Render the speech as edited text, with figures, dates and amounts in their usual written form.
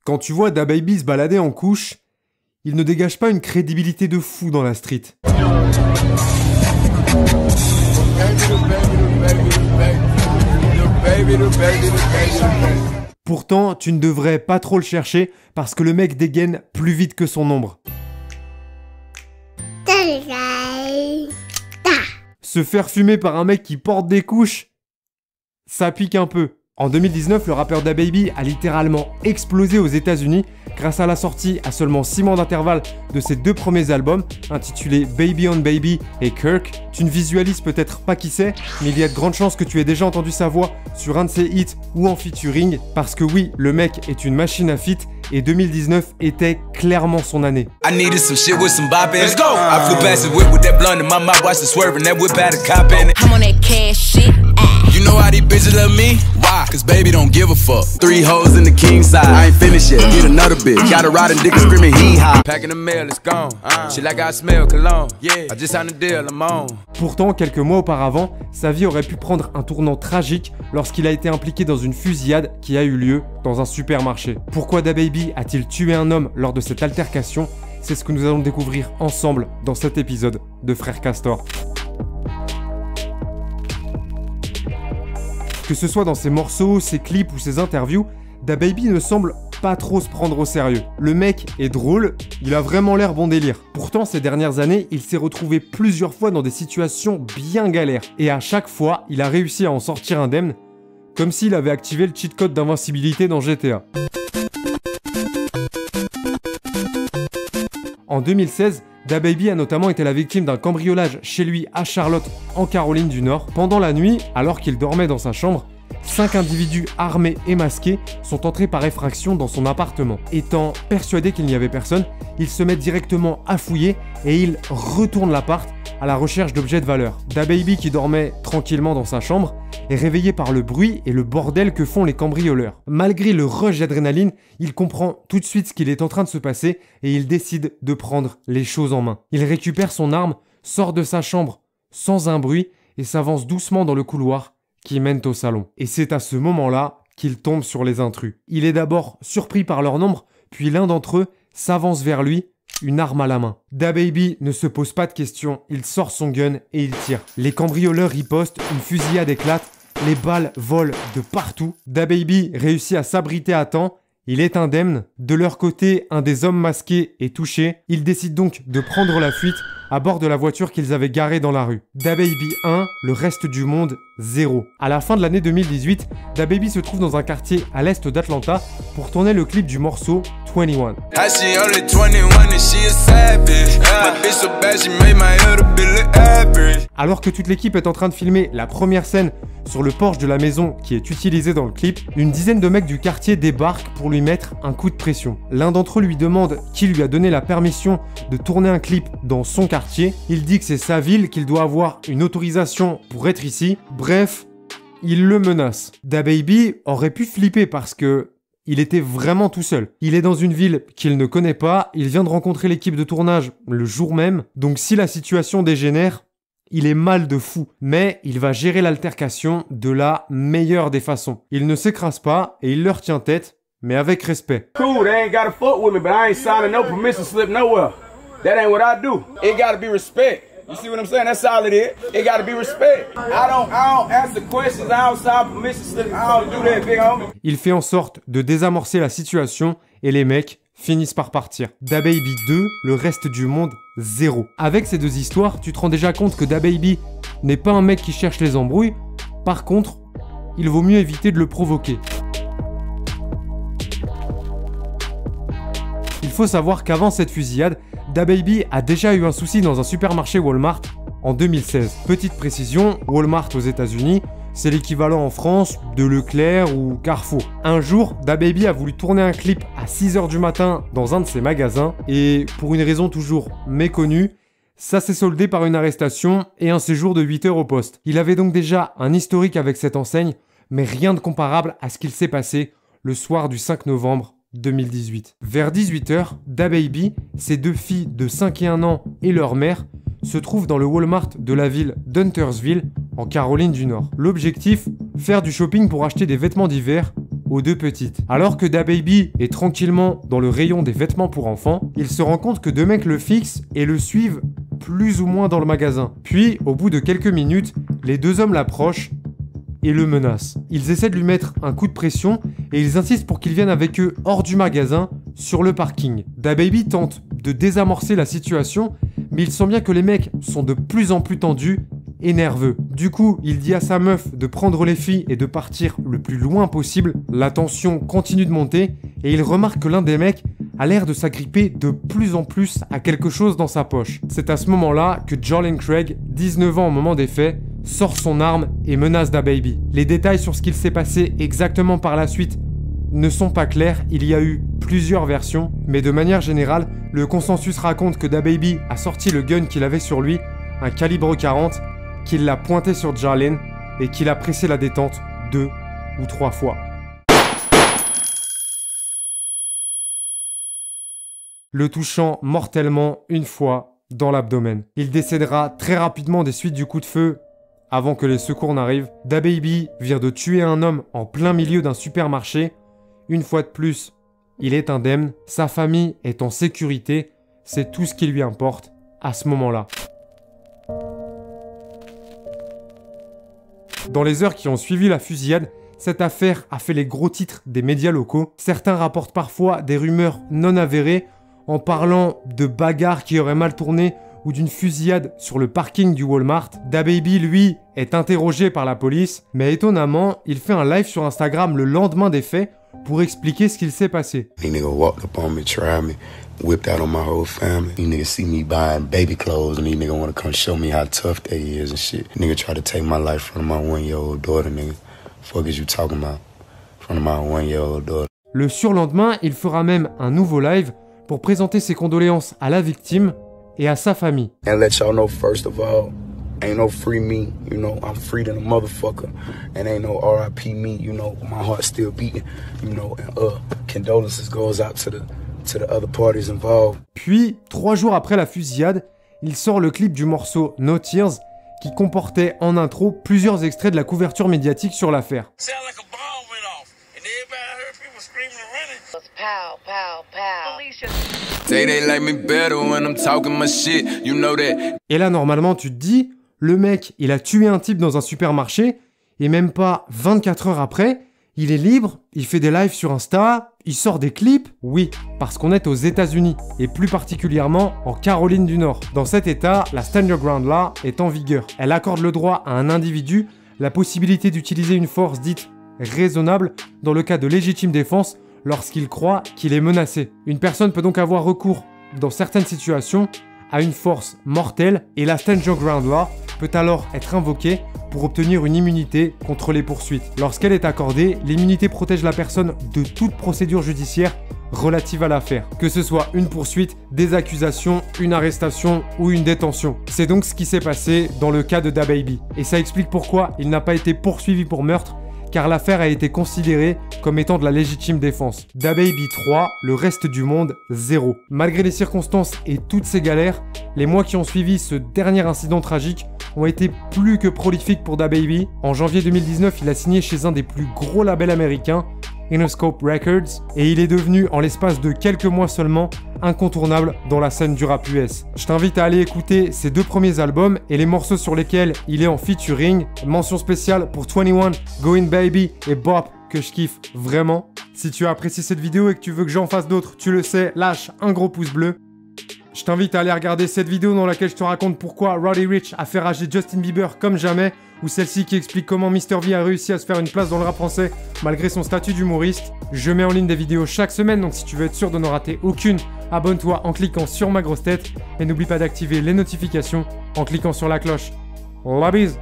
Quand tu vois DaBaby se balader en couche, il ne dégage pas une crédibilité de fou dans la street. Pourtant, tu ne devrais pas trop le chercher parce que le mec dégaine plus vite que son ombre. Se faire fumer par un mec qui porte des couches, ça pique un peu. En 2019, le rappeur DaBaby a littéralement explosé aux États-Unis grâce à la sortie à seulement 6 mois d'intervalle de ses 2 premiers albums, intitulés Baby on Baby et Kirk. Tu ne visualises peut-être pas qui c'est, mais il y a de grandes chances que tu aies déjà entendu sa voix sur un de ses hits ou en featuring, parce que oui, le mec est une machine à feat et 2019 était clairement son année. You know how these bitches love me? Why? Cause baby don't give a fuck. 3 hoes in the king side. I ain't finished yet. Get another bitch. Got a riding dick and screaming hee-haw. Packing the mail, it's gone. Shit like I smell cologne. Yeah, I just signed a deal, I'm on. Pourtant, quelques mois auparavant, sa vie aurait pu prendre un tournant tragique lorsqu'il a été impliqué dans une fusillade qui a eu lieu dans un supermarché. Pourquoi DaBaby a-t-il tué un homme lors de cette altercation? C'est ce que nous allons découvrir ensemble dans cet épisode de Frères Castor. Que ce soit dans ses morceaux, ses clips ou ses interviews, DaBaby ne semble pas trop se prendre au sérieux. Le mec est drôle, il a vraiment l'air bon délire. Pourtant, ces dernières années, il s'est retrouvé plusieurs fois dans des situations bien galères. Et à chaque fois, il a réussi à en sortir indemne, comme s'il avait activé le cheat code d'invincibilité dans GTA. En 2016, DaBaby a notamment été la victime d'un cambriolage chez lui à Charlotte, en Caroline du Nord. Pendant la nuit, alors qu'il dormait dans sa chambre, 5 individus armés et masqués sont entrés par effraction dans son appartement. Étant persuadé qu'il n'y avait personne, il se met directement à fouiller et il retourne l'appart à la recherche d'objets de valeur. DaBaby, qui dormait tranquillement dans sa chambre, est réveillé par le bruit et le bordel que font les cambrioleurs. Malgré le rush d'adrénaline, il comprend tout de suite ce qu'il est en train de se passer et il décide de prendre les choses en main. Il récupère son arme, sort de sa chambre sans un bruit et s'avance doucement dans le couloir qui mène au salon. Et c'est à ce moment-là qu'il tombe sur les intrus. Il est d'abord surpris par leur nombre, puis l'un d'entre eux s'avance vers lui, une arme à la main. DaBaby ne se pose pas de questions, il sort son gun et il tire. Les cambrioleurs ripostent, une fusillade éclate, les balles volent de partout. DaBaby réussit à s'abriter à temps, il est indemne. De leur côté, un des hommes masqués est touché. Ils décident donc de prendre la fuite à bord de la voiture qu'ils avaient garée dans la rue. DaBaby 1, le reste du monde 0. À la fin de l'année 2018, DaBaby se trouve dans un quartier à l'est d'Atlanta pour tourner le clip du morceau 21. Alors que toute l'équipe est en train de filmer la première scène sur le porche de la maison qui est utilisée dans le clip, une dizaine de mecs du quartier débarquent pour lui mettre un coup de pression. L'un d'entre eux lui demande qui lui a donné la permission de tourner un clip dans son quartier. Il dit que c'est sa ville, qu'il doit avoir une autorisation pour être ici. Bref, il le menace. DaBaby aurait pu flipper parce que il était vraiment tout seul. Il est dans une ville qu'il ne connaît pas, il vient de rencontrer l'équipe de tournage le jour même, donc si la situation dégénère, il est mal de fou, mais il va gérer l'altercation de la meilleure des façons. Il ne s'écrase pas et il leur tient tête, mais avec respect. Cool, they ain't gotta fuck with me, but I ain't signing no permission slip nowhere. That ain't what I do. It gotta be respect. You see what I'm saying? That's all it is. It gotta be respect. I don't answer questions. I don't sign permission slip. I don't do that, big homie. Il fait en sorte de désamorcer la situation et les mecs finissent par partir. DaBaby 2, le reste du monde 0. Avec ces deux histoires, tu te rends déjà compte que DaBaby n'est pas un mec qui cherche les embrouilles. Par contre, il vaut mieux éviter de le provoquer. Il faut savoir qu'avant cette fusillade, DaBaby a déjà eu un souci dans un supermarché Walmart en 2016. Petite précision, Walmart aux États-Unis, c'est l'équivalent en France de Leclerc ou Carrefour. Un jour, DaBaby a voulu tourner un clip à 6 h du matin dans un de ses magasins et pour une raison toujours méconnue, ça s'est soldé par une arrestation et un séjour de 8 heures au poste. Il avait donc déjà un historique avec cette enseigne, mais rien de comparable à ce qu'il s'est passé le soir du 5 novembre 2018. Vers 18 h, DaBaby, ses 2 filles de 5 et 1 ans et leur mère se trouvent dans le Walmart de la ville d'Huntersville, en Caroline du Nord. L'objectif, faire du shopping pour acheter des vêtements d'hiver aux deux petites. Alors que DaBaby est tranquillement dans le rayon des vêtements pour enfants, il se rend compte que deux mecs le fixent et le suivent plus ou moins dans le magasin. Puis, au bout de quelques minutes, les deux hommes l'approchent et le menacent. Ils essaient de lui mettre un coup de pression et ils insistent pour qu'il vienne avec eux hors du magasin, sur le parking. DaBaby tente de désamorcer la situation, mais il sent bien que les mecs sont de plus en plus tendus et nerveux. Du coup, il dit à sa meuf de prendre les filles et de partir le plus loin possible. La tension continue de monter et il remarque que l'un des mecs a l'air de s'agripper de plus en plus à quelque chose dans sa poche. C'est à ce moment-là que Jarlene Craig, 19 ans au moment des faits, sort son arme et menace DaBaby. Les détails sur ce qu'il s'est passé exactement par la suite ne sont pas clairs, il y a eu plusieurs versions, mais de manière générale, le consensus raconte que DaBaby a sorti le gun qu'il avait sur lui, un calibre 40, qu'il l'a pointé sur Jarlene et qu'il a pressé la détente 2 ou 3 fois. Le touchant mortellement une fois dans l'abdomen. Il décédera très rapidement des suites du coup de feu avant que les secours n'arrivent. DaBaby vient de tuer un homme en plein milieu d'un supermarché. Une fois de plus, il est indemne, sa famille est en sécurité, c'est tout ce qui lui importe à ce moment-là. Dans les heures qui ont suivi la fusillade, cette affaire a fait les gros titres des médias locaux. Certains rapportent parfois des rumeurs non avérées en parlant de bagarres qui auraient mal tourné ou d'une fusillade sur le parking du Walmart. DaBaby, lui, est interrogé par la police, mais étonnamment, il fait un live sur Instagram le lendemain des faits pour expliquer ce qu'il s'est passé. These niggas walked up on me, tried me, whipped out on my whole family. These niggas see me buying baby clothes and these niggas want to come show me how tough they is and shit. Nigga try to take my life from my 1-year-old daughter, nigga. Fuck is you talking about? From my 1-year-old daughter. Le surlendemain, il fera même un nouveau live pour présenter ses condoléances à la victime et à sa famille. And let y'all know first of all, ain't no free me, you know, I'm free than a motherfucker. And ain't no RIP me, you know, my heart's still beating, you know, and condolences goes out to the other parties involved. Puis, 3 jours après la fusillade, il sort le clip du morceau No Tears qui comportait en intro plusieurs extraits de la couverture médiatique sur l'affaire. Pow, pow, pow. They like me better when I'm talking my shit, you know that. Et là, normalement, tu te dis, le mec, il a tué un type dans un supermarché, et même pas 24 heures après, il est libre, il fait des lives sur Insta, il sort des clips. Oui, parce qu'on est aux États-Unis, et plus particulièrement en Caroline du Nord. Dans cet état, la Stand Your Ground Law est en vigueur. Elle accorde le droit à un individu la possibilité d'utiliser une force dite raisonnable dans le cas de légitime défense lorsqu'il croit qu'il est menacé. Une personne peut donc avoir recours, dans certaines situations, à une force mortelle et la Stand Your Ground Law peut alors être invoquée pour obtenir une immunité contre les poursuites. Lorsqu'elle est accordée, l'immunité protège la personne de toute procédure judiciaire relative à l'affaire, que ce soit une poursuite, des accusations, une arrestation ou une détention. C'est donc ce qui s'est passé dans le cas de DaBaby. Et ça explique pourquoi il n'a pas été poursuivi pour meurtre, car l'affaire a été considérée comme étant de la légitime défense. DaBaby 3, le reste du monde 0. Malgré les circonstances et toutes ces galères, les mois qui ont suivi ce dernier incident tragique ont été plus que prolifiques pour DaBaby. En janvier 2019, il a signé chez un des plus gros labels américains, Interscope Records, et il est devenu, en l'espace de quelques mois seulement, incontournable dans la scène du rap US. Je t'invite à aller écouter ses 2 premiers albums et les morceaux sur lesquels il est en featuring. Mention spéciale pour 21, Going Baby et Bop, que je kiffe vraiment. Si tu as apprécié cette vidéo et que tu veux que j'en fasse d'autres, tu le sais, lâche un gros pouce bleu. Je t'invite à aller regarder cette vidéo dans laquelle je te raconte pourquoi Roddy Ricch a fait rager Justin Bieber comme jamais, ou celle-ci qui explique comment Mr V a réussi à se faire une place dans le rap français malgré son statut d'humoriste. Je mets en ligne des vidéos chaque semaine, donc si tu veux être sûr de ne rater aucune, abonne-toi en cliquant sur ma grosse tête et n'oublie pas d'activer les notifications en cliquant sur la cloche. La bise!